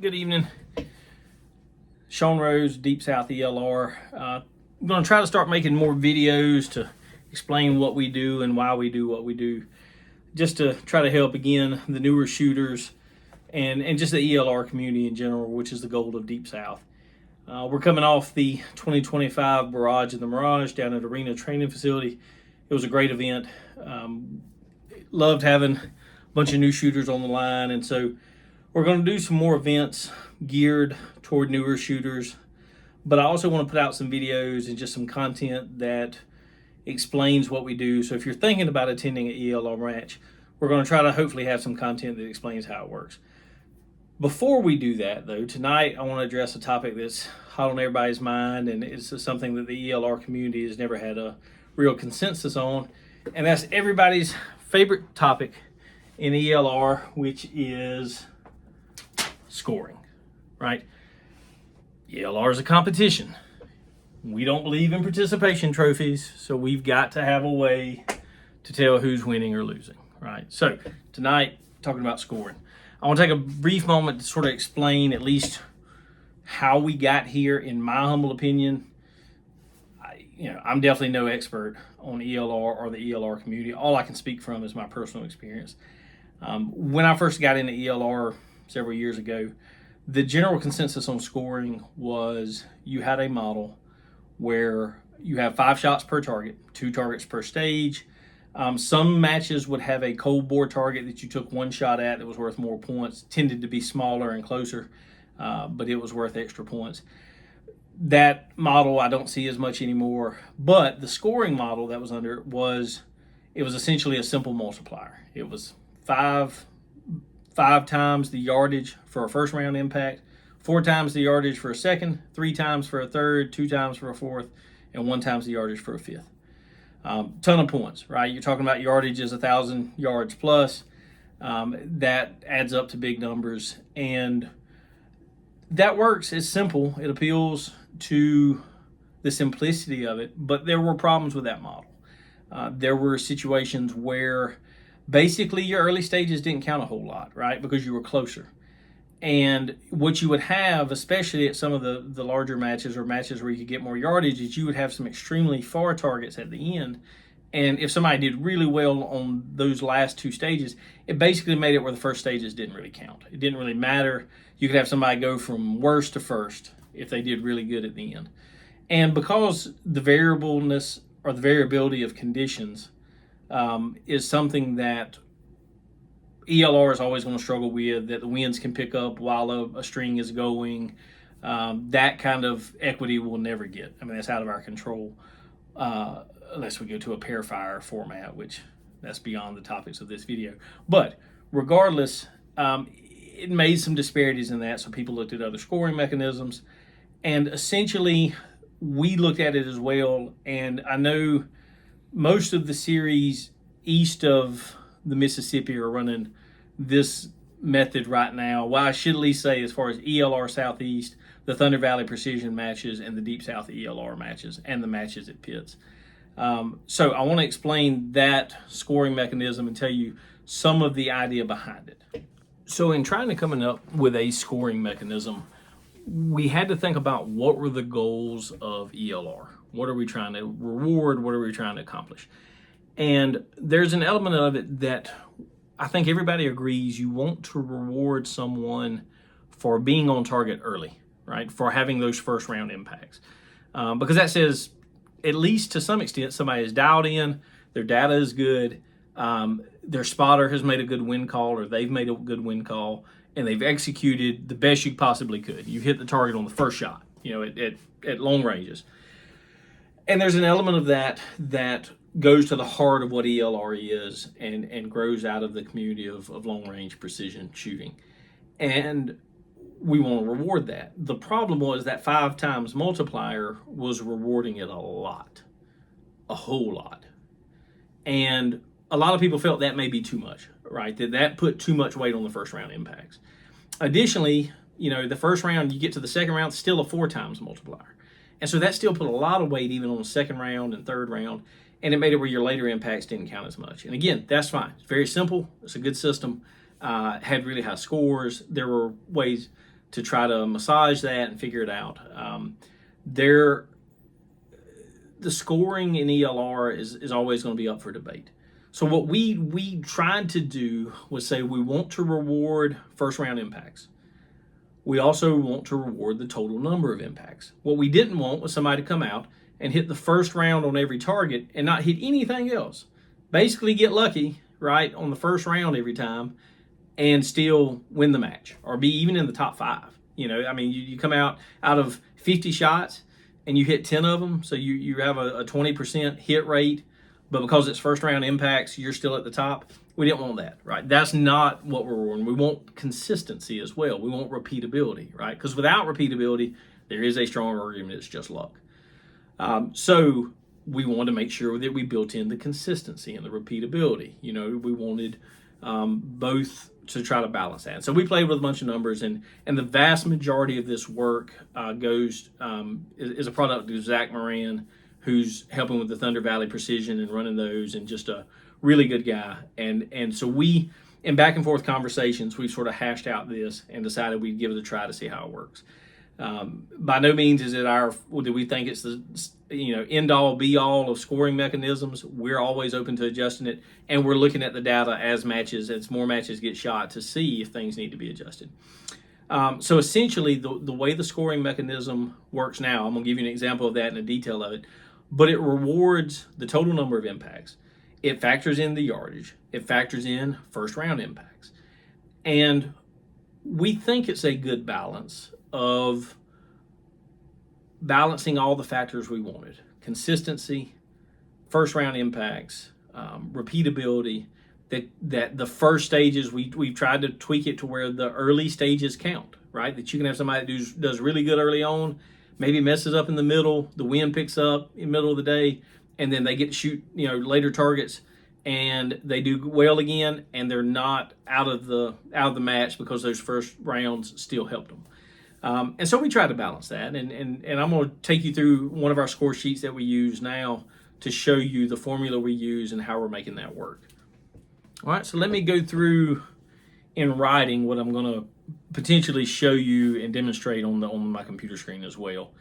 Good evening. Sean Rose, Deep South ELR. I'm going to try to start making more videos to explain what we do and why we do what we do, just to try to help, again, the newer shooters and just the ELR community in general, which is the goal of Deep South. We're coming off the 2025 Barrage of the Mirage down at Arena Training Facility. It was a great event. Loved having a bunch of new shooters on the line, and so we're going to do some more events geared toward newer shooters, but I also want to put out some videos and just some content that explains what we do. So if you're thinking about attending an ELR match, we're going to try to hopefully have some content that explains how it works. Before we do that, though, tonight I want to address a topic that's hot on everybody's mind, and it's something that the ELR community has never had a real consensus on, and that's everybody's favorite topic in ELR, which is scoring, right? ELR is a competition. We don't believe in participation trophies, so we've got to have a way to tell who's winning or losing, right? So tonight, talking about scoring. I want to take a brief moment to sort of explain at least how we got here, in my humble opinion. I'm definitely no expert on ELR or the ELR community. All I can speak from is my personal experience. When I first got into ELR several years ago, the general consensus on scoring was you had a model where you have 5 shots per target, 2 targets per stage. Some matches would have a cold bore target that you took 1 shot at that was worth more points, tended to be smaller and closer, but it was worth extra points. That model I don't see as much anymore, but the scoring model that was under it was essentially a simple multiplier. It was five times the yardage for a first round impact, 4 times the yardage for a second, 3 times for a third, 2 times for a fourth, and 1 times the yardage for a fifth. Ton of points, right? You're talking about yardage is 1,000 yards plus. That adds up to big numbers, and that works. It's simple. It appeals to the simplicity of it, but there were problems with that model. There were situations where basically your early stages didn't count a whole lot, right? Because you were closer. And what you would have, especially at some of the larger matches or matches where you could get more yardage, is you would have some extremely far targets at the end. And if somebody did really well on those last 2 stages, it basically made it where the first stages didn't really count. It didn't really matter. You could have somebody go from worst to first if they did really good at the end. And because the variableness or the variability of conditions is something that ELR is always going to struggle with, that the winds can pick up while a string is going, that kind of equity we'll never get. I mean, that's out of our control unless we go to a pair fire format, which that's beyond the topics of this video. But regardless, it made some disparities in that, so people looked at other scoring mechanisms, and essentially we looked at it as well. And I know most of the series east of the Mississippi are running this method right now. Well, I should at least say, as far as ELR Southeast, the Thunder Valley Precision matches and the Deep South ELR matches and the matches at Pitts. So I want to explain that scoring mechanism and tell you some of the idea behind it. So in trying to come up with a scoring mechanism, we had to think about what were the goals of ELR. What are we trying to reward? What are we trying to accomplish? And there's an element of it that I think everybody agrees you want to reward someone for being on target early, right? For having those first round impacts. Because that says, at least to some extent, somebody is dialed in, their data is good, their spotter has made a good win call, or they've made a good win call, and they've executed the best you possibly could. You hit the target on the first shot, at long ranges. And there's an element of that goes to the heart of what ELR is and grows out of the community of long-range precision shooting. And we want to reward that. The problem was that 5 times multiplier was rewarding it a whole lot. And a lot of people felt that may be too much, right? That put too much weight on the first round impacts. Additionally, the first round, you get to the second round, still a 4 times multiplier. And so that still put a lot of weight even on the second round and third round, and it made it where your later impacts didn't count as much. And again, that's fine. It's very simple. It's a good system. Had really high scores. There were ways to try to massage that and figure it out. The scoring in ELR is always going to be up for debate. So what we tried to do was say we want to reward first round impacts. We also want to reward the total number of impacts. What we didn't want was somebody to come out and hit the first round on every target and not hit anything else. Basically get lucky, right, on the first round every time and still win the match or be even in the top 5. You know, I mean, you come out of 50 shots and you hit 10 of them, so you have a 20% hit rate, but because it's first round impacts, you're still at the top. We didn't want that, right? That's not what we're wanting. We want consistency as well. We want repeatability, right? Because without repeatability, there is a strong argument it's just luck. So we wanted to make sure that we built in the consistency and the repeatability. You know, we wanted both to try to balance that. So we played with a bunch of numbers, and the vast majority of this work is a product of Zach Moran, who's helping with the Thunder Valley Precision and running those, and just a really good guy. And so we, in back and forth conversations, we sort of hashed out this and decided we'd give it a try to see how it works. By no means is it do we think it's the end all be all of scoring mechanisms. We're always open to adjusting it, and we're looking at the data as more matches get shot to see if things need to be adjusted. So essentially, the way the scoring mechanism works now, I'm going to give you an example of that and a detail of it, but it rewards the total number of impacts. It factors in the yardage. It factors in first round impacts. And we think it's a good balance of balancing all the factors we wanted: consistency, first round impacts, repeatability. That the first stages, we've tried to tweak it to where the early stages count, right? That you can have somebody that does really good early on, maybe messes up in the middle, the wind picks up in the middle of the day, and then they get to shoot later targets, and they do well again, and they're not out of the match because those first rounds still helped them. And so we try to balance that, and I'm going to take you through one of our score sheets that we use now to show you the formula we use and how we're making that work. All right, so let me go through in writing what I'm going to potentially show you and demonstrate on my computer screen as well.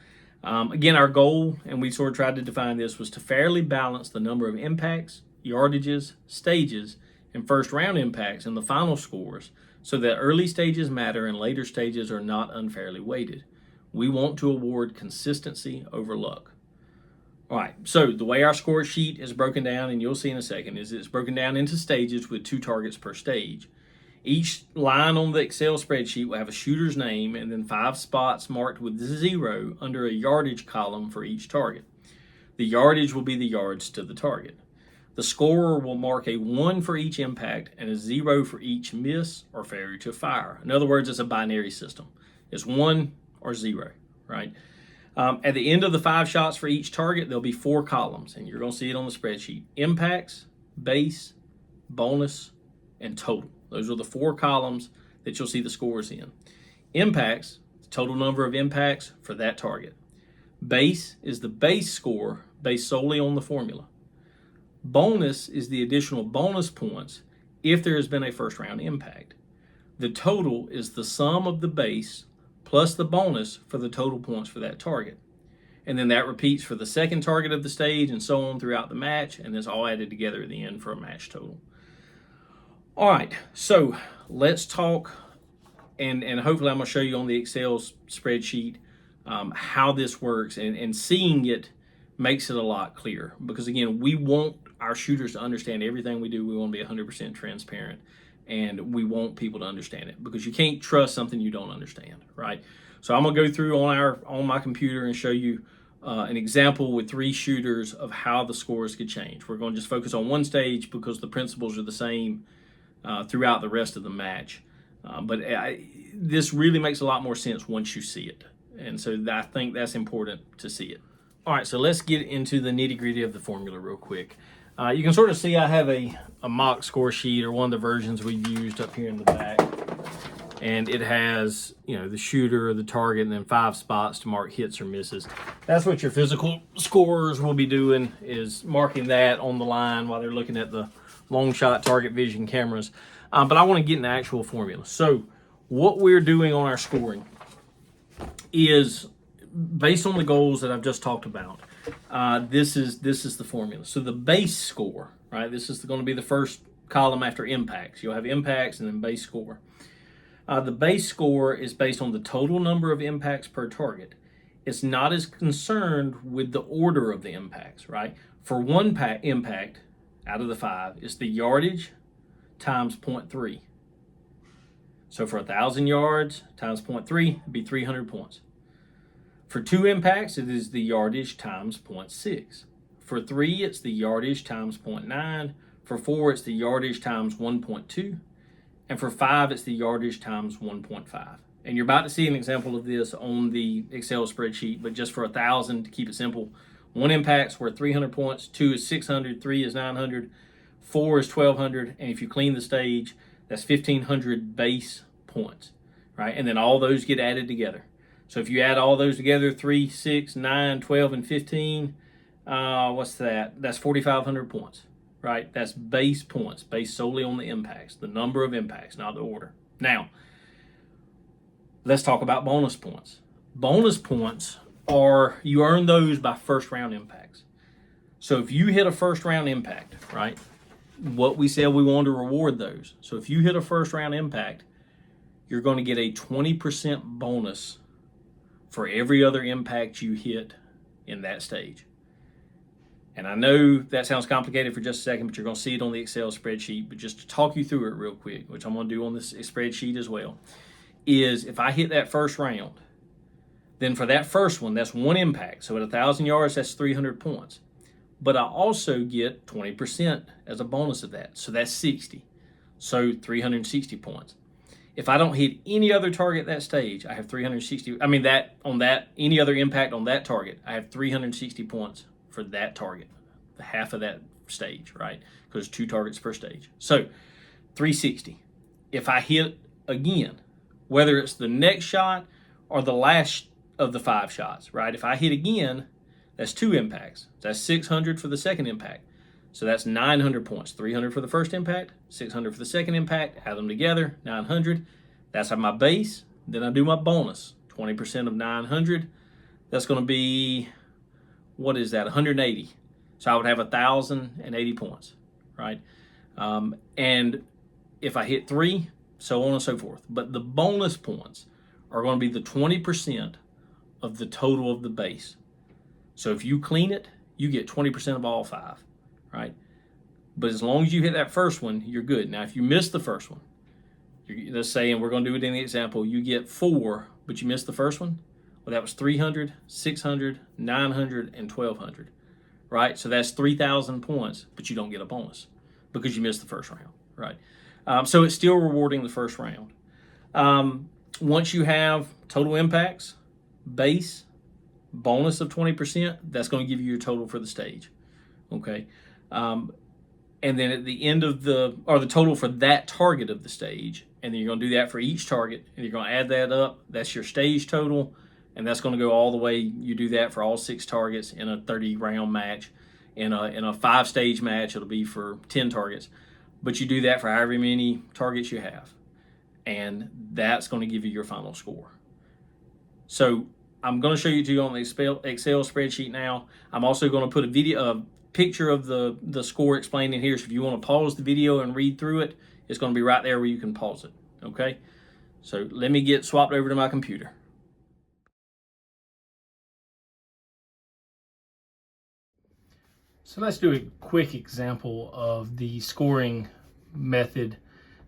Again, our goal, and we sort of tried to define this, was to fairly balance the number of impacts, yardages, stages, and first round impacts in the final scores, so that early stages matter and later stages are not unfairly weighted. We want to award consistency over luck. All right, so the way our score sheet is broken down, and you'll see in a second, is it's broken down into stages with 2 targets per stage. Each line on the Excel spreadsheet will have a shooter's name and then 5 spots marked with 0 under a yardage column for each target. The yardage will be the yards to the target. The scorer will mark a 1 for each impact and a 0 for each miss or failure to fire. In other words, it's a binary system. It's 1 or 0, right? At the end of the 5 shots for each target, there'll be 4 columns, and you're going to see it on the spreadsheet: impacts, base, bonus, and total. Those are the 4 columns that you'll see the scores in. Impacts, the total number of impacts for that target. Base is the base score based solely on the formula. Bonus is the additional bonus points if there has been a first round impact. The total is the sum of the base plus the bonus for the total points for that target. And then that repeats for the second target of the stage and so on throughout the match, and it's all added together at the end for a match total. All right, so let's talk, and hopefully I'm going to show you on the Excel spreadsheet how this works, and seeing it makes it a lot clearer. Because again, we want our shooters to understand everything we do. We want to be 100% transparent, and we want people to understand it, because you can't trust something you don't understand, right? So I'm going to go through on my computer and show you an example with 3 shooters of how the scores could change. We're going to just focus on one stage because the principles are the same throughout the rest of the match. But this really makes a lot more sense once you see it. And so I think that's important to see it. All right, so let's get into the nitty-gritty of the formula real quick. You can sort of see I have a mock score sheet, or one of the versions we've used up here in the back. And it has, the shooter, the target, and then 5 spots to mark hits or misses. That's what your physical scorers will be doing, is marking that on the line while they're looking at the long shot target vision cameras. But I want to get in the actual formula. So what we're doing on our scoring is based on the goals that I've just talked about. This is the formula. So the base score, right? This is going to be the first column after impacts. You'll have impacts and then base score. The base score is based on the total number of impacts per target. It's not as concerned with the order of the impacts, right? For one impact out of the 5, it's the yardage times 0.3. So for 1,000 yards times 0.3, it'd be 300 points. For 2 impacts, it is the yardage times 0.6. For 3, it's the yardage times 0.9. For 4, it's the yardage times 1.2. And for 5, it's the yardage times 1.5. And you're about to see an example of this on the Excel spreadsheet, but just for 1,000, to keep it simple, 1 impact's worth 300 points, 2 is 600, 3 is 900, 4 is 1,200, and if you clean the stage, that's 1,500 base points, right? And then all those get added together. So if you add all those together, 3, 6, 9, 12, and 15, what's that? That's 4,500 points, right? That's base points, based solely on the impacts, the number of impacts, not the order. Now, let's talk about bonus points. Bonus points are, you earn those by first round impacts. So if you hit a first round impact, right? What we said, we wanted to reward those. So if you hit a first round impact, you're going to get a 20% bonus for every other impact you hit in that stage. And I know that sounds complicated for just a second, but you're going to see it on the Excel spreadsheet. But just to talk you through it real quick, which I'm going to do on this spreadsheet as well, is if I hit that first round, then for that first one, that's 1 impact. So at 1,000 yards, that's 300 points. But I also get 20% as a bonus of that. So that's 60. So 360 points. If I don't hit any other target at that stage, I have 360. I mean, that on that, any other impact on that target, I have 360 points for that target, the half of that stage, right? Because 2 targets per stage. So 360. If I hit again, whether it's the next shot or the last of the 5 shots, right? If I hit again, that's 2 impacts. That's 600 for the second impact. So that's 900 points. 300 for the first impact, 600 for the second impact. Add them together, 900. That's my base. Then I do my bonus. 20% of 900. That's going to be, what is that? 180. So I would have 1,080 points, right? And if I hit 3, so on and so forth. But the bonus points are going to be the 20% of the total of the base. So if you clean it, you get 20% of all 5, right? But as long as you hit that first one, you're good. Now, if you miss the first one, let's say, and we're going to do it in the example, you get 4, but you missed the first one. Well, that was 300, 600, 900, and 1,200, right? So that's 3,000 points, but you don't get a bonus because you missed the first round, right? So it's still rewarding the first round. Once you have total impacts, base, bonus of 20%, that's going to give you your total for the stage, okay? And then at the end of the total for that target of the stage, and then you're going to do that for each target, and you're going to add that up. That's your stage total, and that's going to go all the way. You do that for all 6 targets in a 30-round match. In a 5-stage match, it'll be for 10 targets. But you do that for however many targets you have, and that's going to give you your final score. So I'm going to show you on the Excel spreadsheet now. I'm also going to put a picture of the score explained in here. So if you want to pause the video and read through it, it's going to be right there where you can pause it. Okay? So let me get swapped over to my computer. So let's do a quick example of the scoring method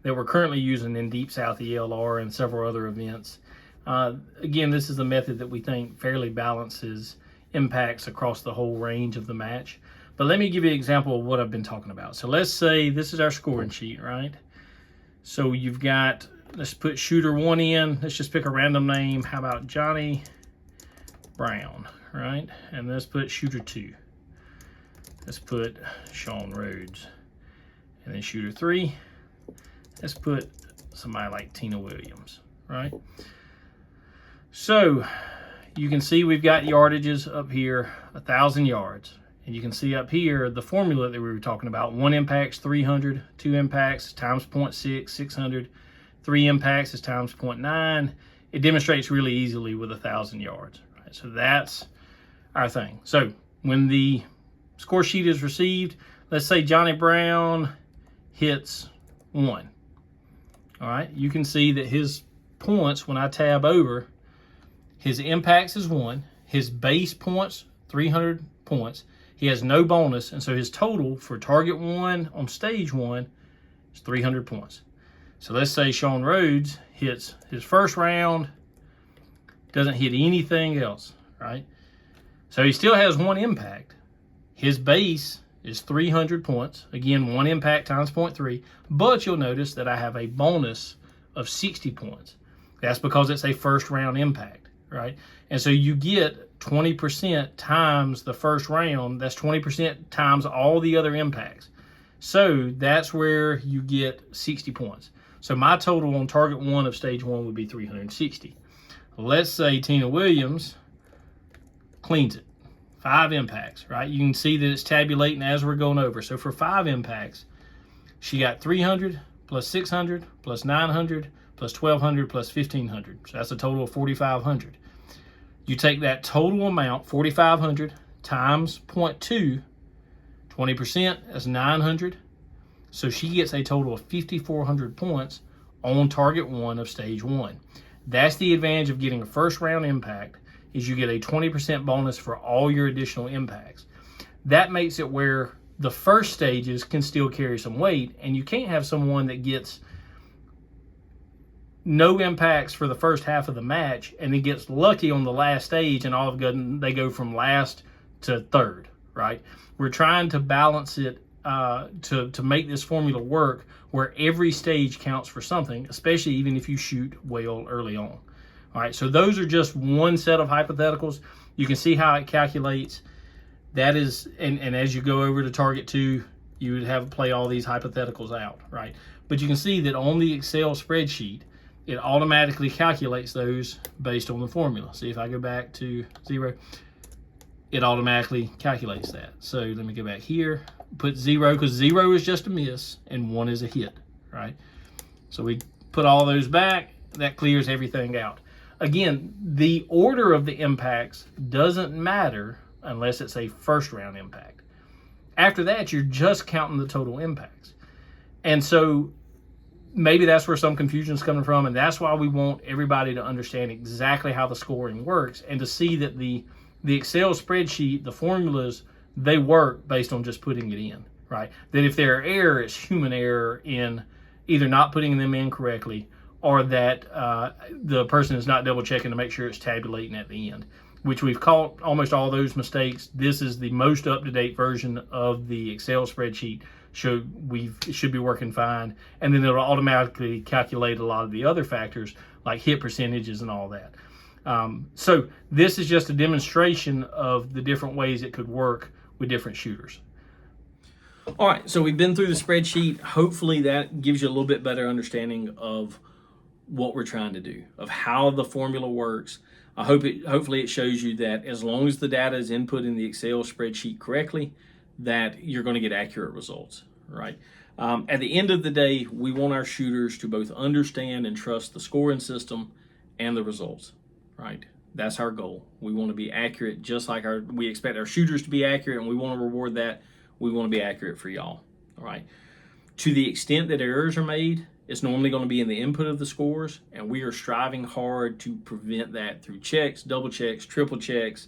that we're currently using in Deep South ELR and several other events. Again, this is a method that we think fairly balances impacts across the whole range of the match. But let me give you an example of what I've been talking about. So let's say this is our scoring sheet, right? So you've got, let's put shooter 1 in. Let's just pick a random name. How about Johnny Brown, right? And let's put shooter 2. Let's put Sean Rhodes. And then shooter 3, let's put somebody like Tina Williams, right? So you can see we've got yardages up here, 1,000 yards. And you can see up here the formula that we were talking about. 1 impact's 300, 2 impacts times 0.6, 600, 3 impacts is times 0.9, it demonstrates really easily with 1,000 yards. Right? So that's our thing. So when the score sheet is received, let's say Johnny Brown hits 1. All right, you can see that his points, when I tab over, his impacts is 1, his base points, 300 points. He has no bonus, and so his total for target 1 on stage 1 is 300 points. So let's say Sean Rhodes hits his first round, doesn't hit anything else, right? So he still has 1 impact. His base is 300 points. Again, 1 impact times 0.3, but you'll notice that I have a bonus of 60 points. That's because it's a first round impact, right? And so you get 20% times the first round. That's 20% times all the other impacts. So that's where you get 60 points. So my total on target 1 of stage 1 would be 360. Let's say Tina Williams cleans it. 5 impacts, right? You can see that it's tabulating as we're going over. So for 5 impacts, she got 300 plus 600 plus 900 plus 1,200 plus 1,500. So that's a total of 4,500. You take that total amount, 4,500 times 0.2, 20%, that's 900. So she gets a total of 5,400 points on target 1 of stage 1. That's the advantage of getting a first round impact, is you get a 20% bonus for all your additional impacts. That makes it where the first stages can still carry some weight, and you can't have someone that gets no impacts for the first half of the match and then gets lucky on the last stage and all of a sudden they go from last to third, right? We're trying to balance it to make this formula work where every stage counts for something, especially even if you shoot well early on. All right, so those are just one set of hypotheticals. You can see how it calculates. That is, and as you go over to target 2, you would have play all these hypotheticals out, right? But you can see that on the Excel spreadsheet, it automatically calculates those based on the formula. See, if I go back to 0, it automatically calculates that. So let me go back here, put 0, because 0 is just a miss and 1 is a hit, right? So we put all those back, that clears everything out. Again, the order of the impacts doesn't matter unless it's a first round impact. After that, you're just counting the total impacts. And so maybe that's where some confusion is coming from, and that's why we want everybody to understand exactly how the scoring works and to see that the Excel spreadsheet, the formulas, they work based on just putting it in, right? That if there are error, it's human error in either not putting them in correctly or that the person is not double checking to make sure it's tabulating at the end, which we've caught almost all those mistakes. This is the most up-to-date version of the Excel spreadsheet. It should be working fine, and then it'll automatically calculate a lot of the other factors like hit percentages and all that. So this is just a demonstration of the different ways it could work with different shooters. All right, so we've been through the spreadsheet. Hopefully that gives you a little bit better understanding of what we're trying to do, of how the formula works. Hopefully it shows you that as long as the data is input in the Excel spreadsheet correctly, that you're going to get accurate results, right? At the end of the day, we want our shooters to both understand and trust the scoring system and the results, right? That's our goal. We want to be accurate, just like we expect our shooters to be accurate, and we want to reward that. We want to be accurate for y'all, all right? To the extent that errors are made, it's normally going to be in the input of the scores, and we are striving hard to prevent that through checks, double checks, triple checks.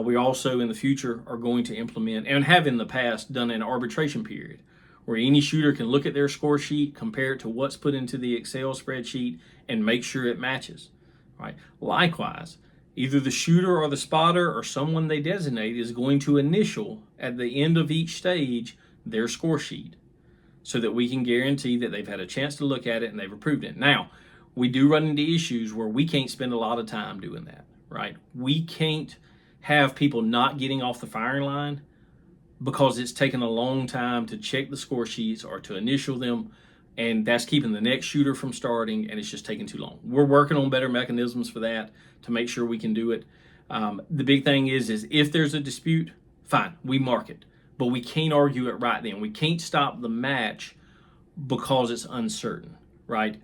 We also in the future are going to implement, and have in the past done, an arbitration period where any shooter can look at their score sheet, compare it to what's put into the Excel spreadsheet, and make sure it matches. Right? Likewise, either the shooter or the spotter or someone they designate is going to initial at the end of each stage their score sheet so that we can guarantee that they've had a chance to look at it and they've approved it. Now, we do run into issues where we can't spend a lot of time doing that, right? We can't have people not getting off the firing line because it's taken a long time to check the score sheets or to initial them, and that's keeping the next shooter from starting, and it's just taking too long. We're working on better mechanisms for that to make sure we can do it. The big thing is if there's a dispute, fine, we mark it, but we can't argue it right then. We can't stop the match because it's uncertain, right?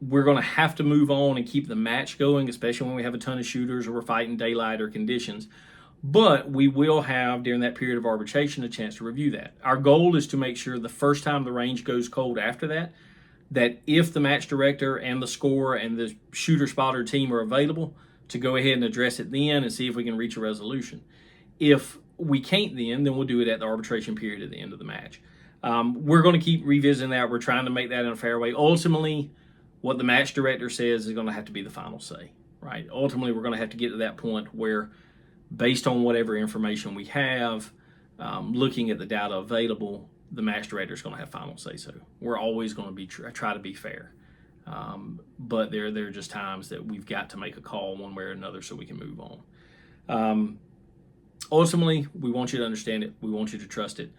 we're going to have to move on and keep the match going, especially when we have a ton of shooters or we're fighting daylight or conditions. But we will have, during that period of arbitration, a chance to review that. Our goal is to make sure the first time the range goes cold after that, that if the match director and the scorer and the shooter spotter team are available, to go ahead and address it then and see if we can reach a resolution. If we can't then we'll do it at the arbitration period at the end of the match. We're going to keep revisiting that. We're trying to make that in a fair way. Ultimately, what the match director says is going to have to be the final say, right? Ultimately, we're going to have to get to that point where, based on whatever information we have, looking at the data available, the match director is going to have final say. So we're always going to be try to be fair. But there are just times that we've got to make a call one way or another so we can move on. Ultimately, we want you to understand it. We want you to trust it.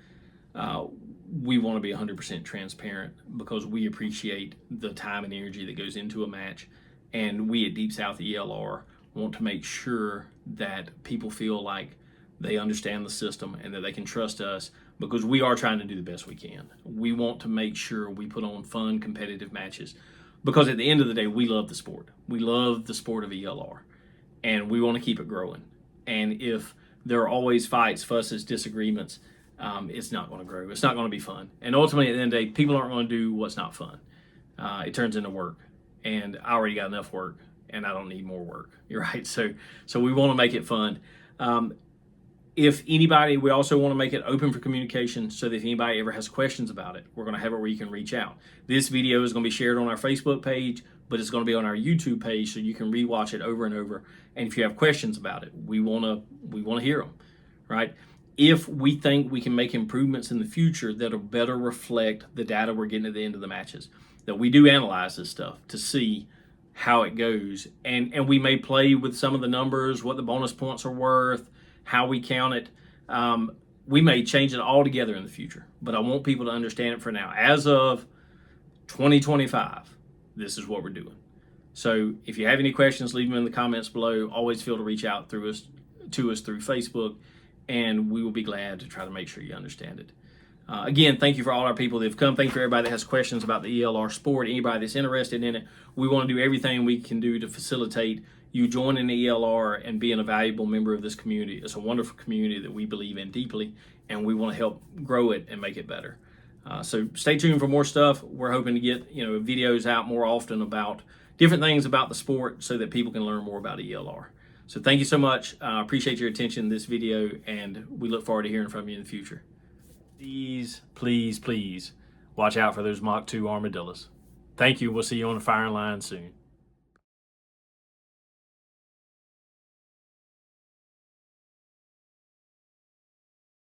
We want to be 100% transparent because we appreciate the time and energy that goes into a match. And we at Deep South ELR want to make sure that people feel like they understand the system and that they can trust us, because we are trying to do the best we can. We want to make sure we put on fun, competitive matches, because at the end of the day, we love the sport. We love the sport of ELR, and we want to keep it growing. And if there are always fights, fusses, disagreements, it's not going to grow. It's not going to be fun. And ultimately, at the end of the day, people aren't going to do what's not fun. It turns into work, and I already got enough work, and I don't need more work. You're right. So we want to make it fun. If anybody, we also want to make it open for communication so that if anybody ever has questions about it, we're going to have it where you can reach out. This video is going to be shared on our Facebook page, but it's going to be on our YouTube page so you can rewatch it over and over. And if you have questions about it, we want to hear them, right? If we think we can make improvements in the future that'll better reflect the data we're getting at the end of the matches, that we do analyze this stuff to see how it goes. And we may play with some of the numbers, what the bonus points are worth, how we count it. We may change it altogether in the future, but I want people to understand it for now. As of 2025, this is what we're doing. So if you have any questions, leave them in the comments below. Always feel to reach out to us through Facebook, and we will be glad to try to make sure you understand it. Again, thank you for all our people that have come. Thank you for everybody that has questions about the ELR sport, anybody that's interested in it. We want to do everything we can do to facilitate you joining the ELR and being a valuable member of this community. It's a wonderful community that we believe in deeply, and we want to help grow it and make it better. So stay tuned for more stuff. We're hoping to get videos out more often about different things about the sport so that people can learn more about ELR. So thank you so much. Appreciate your attention in this video, and we look forward to hearing from you in the future. Please, please, please watch out for those Mach 2 armadillos. Thank you. We'll see you on the firing line soon.